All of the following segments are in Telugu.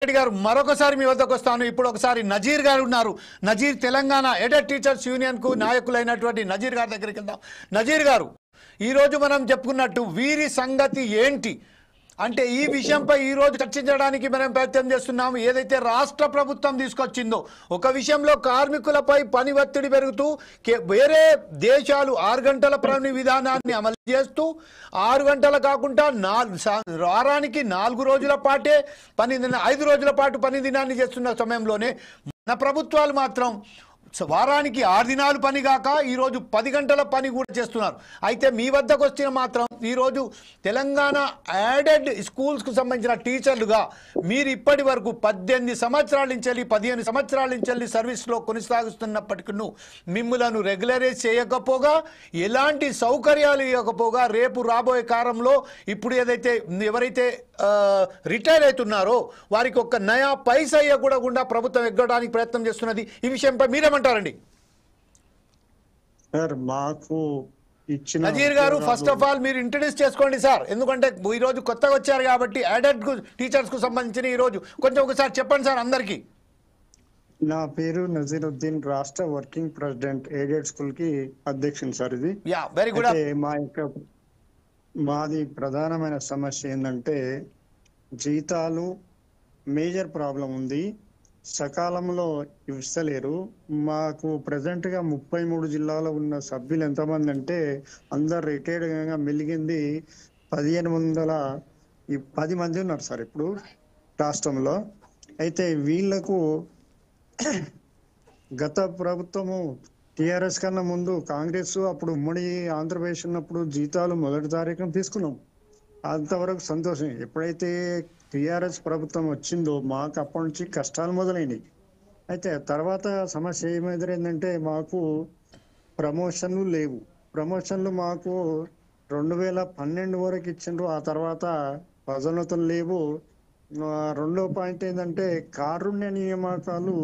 రెడ్డి గారు మరొకసారి మీ వద్దకు వస్తాను. ఇప్పుడు ఒకసారి నజీర్ గారు ఉన్నారు. Nazeer Telangana aided teachers union కు నాయకులైనటువంటి నజీర్ గారి దగ్గరికి వెళ్దాం. నజీర్ గారు, ఈరోజు మనం చెప్పుకున్నట్టు వీరి సంగతి ఏంటి అంటే ఈ విషయంపై ఈరోజు చర్చించడానికి మనం ప్రయత్నం చేస్తున్నాము. ఏదైతే రాష్ట్ర ప్రభుత్వం తీసుకొచ్చిందో ఒక విషయంలో కార్మికులపై పని ఒత్తిడి పెరుగుతూ వేరే దేశాలు 6 గంటల పని విధానాన్ని అమలు చేస్తూ 6 గంటలు కాకుండా వారానికి 4 రోజుల పాటే 5 రోజుల పాటు పని దినాన్ని చేస్తున్న సమయంలోనే మన ప్రభుత్వాలు మాత్రం వారానికి 6 దినాలు పని కాక ఈరోజు 10 గంటల పని కూడా చేస్తున్నారు. అయితే మీ వద్దకు వచ్చిన మాత్రం ఈరోజు తెలంగాణ యాడెడ్ స్కూల్స్కు సంబంధించిన టీచర్లుగా మీరు ఇప్పటి వరకు 18 సంవత్సరాల నుంచి 15 సంవత్సరాల నుంచి సర్వీస్లో కొనసాగుతున్నప్పటికీ మిమ్మలను రెగ్యులరైజ్ చేయకపోగా ఎలాంటి సౌకర్యాలు ఇవ్వకపోగా రేపు రాబోయే కాలంలో ఇప్పుడు ఎవరైతే రిటైర్ అవుతున్నారో వారికి ఒక్క నయా పైసా ఇవ్వకుండా ప్రభుత్వం ఎగ్గడానికి ప్రయత్నం చేస్తున్నది. ఈ విషయంపై మీరేమంటారండి? సార్ మాకు ఇచ్చిన నజీర్ గారు, ఫస్ట్ ఆఫ్ ఆల్ మీరు ఇంట్రడ్యూస్ చేసుకోండి సార్, ఎందుకంటే ఈరోజు కొత్తగా వచ్చారు కాబట్టి యాడెడ్ టీచర్స్ కు సంబంధించిన ఈరోజు కొంచెం ఒకసారి చెప్పండి సార్ అందరికి. నా పేరు నజీరుద్దీన్, రాష్ట్ర వర్కింగ్ ప్రెసిడెంట్, ఎయిడెడ్ స్కూల్ కి అధ్యక్షుని సార్. ఇది వెరీ గుడ్. మాది ప్రధానమైన సమస్య ఏంటంటే జీతాలు మేజర్ ప్రాబ్లం ఉంది, సకాలంలో ఇస్తలేరు. మాకు ప్రజెంట్ గా 33 జిల్లాలో ఉన్న సభ్యులు ఎంతమంది అంటే అందరు రిటైర్డ్ గా మెలిగింది 1510 మంది ఉన్నారు సార్ ఇప్పుడు రాష్ట్రంలో. అయితే వీళ్లకు గత ప్రభుత్వము టిఆర్ఎస్ కన్నా ముందు కాంగ్రెస్ అప్పుడు ఉమ్మడి ఆంధ్రప్రదేశ్ ఉన్నప్పుడు జీతాలు మొదటి తారీఖున తీసుకున్నాం, అంతవరకు సంతోషం. ఎప్పుడైతే టిఆర్ఎస్ ప్రభుత్వం వచ్చిందో మాకు అప్పటి నుంచి కష్టాలు మొదలైనవి. అయితే తర్వాత సమస్య ఏమైందంటే మాకు ప్రమోషన్లు లేవు. ప్రమోషన్లు మాకు 2012 వరకు ఇచ్చిండ్రు, ఆ తర్వాత పదోన్నతులు లేవు. రెండో పాయింట్ ఏంటంటే కారుణ్య నియామకాలు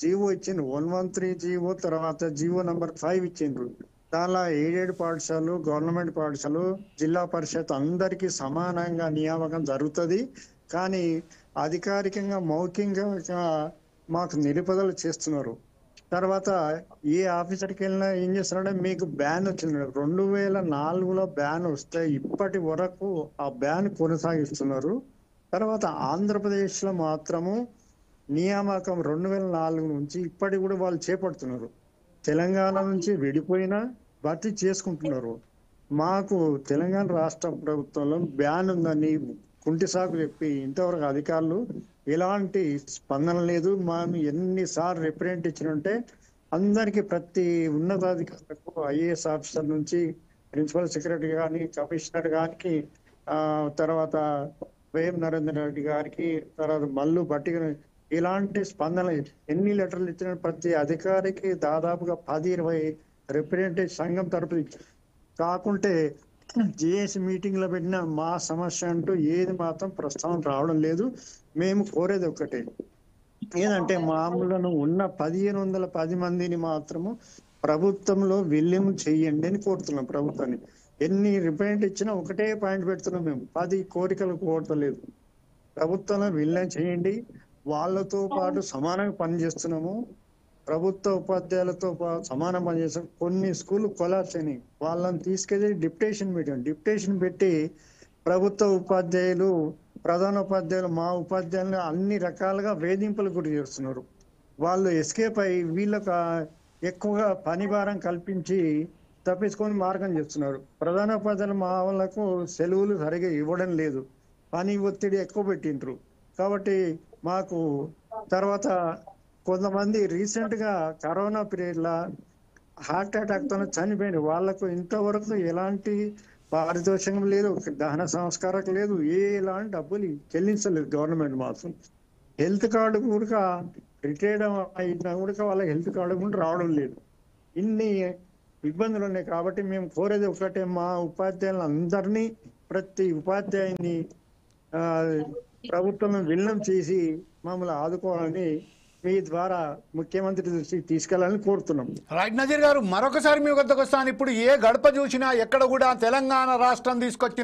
జీవో ఇచ్చిండ్రు, 113 జీవో, తర్వాత జీవో నంబర్ 5 ఇచ్చిండ్రు. దానిలో ఎయిడెడ్ పాఠశాలలు, గవర్నమెంట్ పాఠశాలలు, జిల్లా పరిషత్ అందరికీ సమానంగా నియామకం జరుగుతుంది. కానీ అధికారికంగా మౌఖికంగా మాకు నిలుపుదల చేస్తున్నారు. తర్వాత ఏ ఆఫీసర్కి వెళ్ళినా ఏం చేస్తున్నారంటే మీకు బ్యాన్ వచ్చింది, 2004లో బ్యాన్ వస్తే ఇప్పటి వరకు ఆ బ్యాన్ కొనసాగిస్తున్నారు. తర్వాత ఆంధ్రప్రదేశ్లో మాత్రము నియామకం 2004 నుంచి ఇప్పటి కూడా వాళ్ళు చేపడుతున్నారు. తెలంగాణ నుంచి విడిపోయినా భర్తీ చేసుకుంటున్నారు. మాకు తెలంగాణ రాష్ట్ర ప్రభుత్వంలో బ్యాన్ ఉందని కుంటి సాకు చెప్పి ఇంతవరకు అధికారులు ఎలాంటి స్పందన లేదు. మేము ఎన్నిసార్లు రిప్రజెంట్ ఇచ్చినంటే అందరికి, ప్రతి ఉన్నతాధికారులకు, ఐఏఎస్ ఆఫీసర్ నుంచి ప్రిన్సిపల్ సెక్రటరీ కానీ, కమిషనర్ గారికి, తర్వాత వేం నరేంద్ర రెడ్డి గారికి, తర్వాత మల్లు బట్టి, ఇలాంటి స్పందన ఎన్ని లెటర్లు ఇచ్చిన ప్రతి అధికారికి దాదాపుగా 10-20 రిప్రజెంటేటివ్ సంఘం తరపు కాకుంటే జేఏసీ మీటింగ్ లో పెట్టిన మా సమస్య అంటూ ఏది మాత్రం ప్రస్తావన రావడం లేదు. మేము కోరేది ఒకటే ఏంటంటే మామూలుగా ఉన్న 1510 మందిని మాత్రము ప్రభుత్వంలో విలీనం చెయ్యండి అని కోరుతున్నాం ప్రభుత్వాన్ని. ఎన్ని రిప్రజెంట్ ఇచ్చినా ఒకటే పాయింట్ పెడుతున్నాం, మేము 10 కోరికలు కోరతలేదు. ప్రభుత్వంలో విలీనం చేయండి, వాళ్ళతో పాటు సమానంగా పనిచేస్తున్నాము. ప్రభుత్వ ఉపాధ్యాయులతో సమానం పనిచేస్తాం. కొన్ని స్కూల్ కొలాప్స్ అయినాయి, వాళ్ళని తీసుకెళ్లి డిప్యుటేషన్ పెట్టి ప్రభుత్వ ఉపాధ్యాయులు, ప్రధాన ఉపాధ్యాయులు, మా ఉపాధ్యాయులను అన్ని రకాలుగా వేధింపులు గురి చేస్తున్నారు. వాళ్ళు ఎస్కేప్ అయ్యి వీళ్ళకు ఎక్కువగా పని భారం కల్పించి తప్పించుకొని మార్గం చేస్తున్నారు. ప్రధాన ఉపాధ్యాయులు మా వాళ్ళకు సెలవులు సరిగా ఇవ్వడం లేదు, పని ఒత్తిడి ఎక్కువ పెట్టిండ్రు. కాబట్టి మాకు తర్వాత కొంతమంది రీసెంట్ గా కరోనా పీరియడ్ లా హార్ట్ అటాక్ తో చనిపోయిన వాళ్ళకు ఇంతవరకు ఎలాంటి పారితోషికం లేదు, దహన సంస్కారం లేదు, ఎలాంటి డబ్బులు చెల్లించలేదు గవర్నమెంట్. మాత్రం హెల్త్ కార్డు కూడా రిటైర్డ్ అయినా కూడా వాళ్ళకి హెల్త్ కార్డు కూడా రావడం లేదు. ఇన్ని ఇబ్బందులు ఉన్నాయి. కాబట్టి మేము కోరేది ఒకటే, మా ఉపాధ్యాయులను అందరినీ, ప్రతి ఉపాధ్యాయుని ప్రభుత్వం విలీనం చేసి మమ్మల్ని ఆదుకోవాలని మీ ద్వారా ముఖ్యమంత్రి దృష్టికి తీసుకెళ్లాలని కోరుతున్నాం. రైట్ నజీర్ గారు, మరొకసారి మీ వద్దకు వస్తాను. ఇప్పుడు ఏ గడప చూసినా ఎక్కడ కూడా తెలంగాణ రాష్ట్రం తీసుకొచ్చిన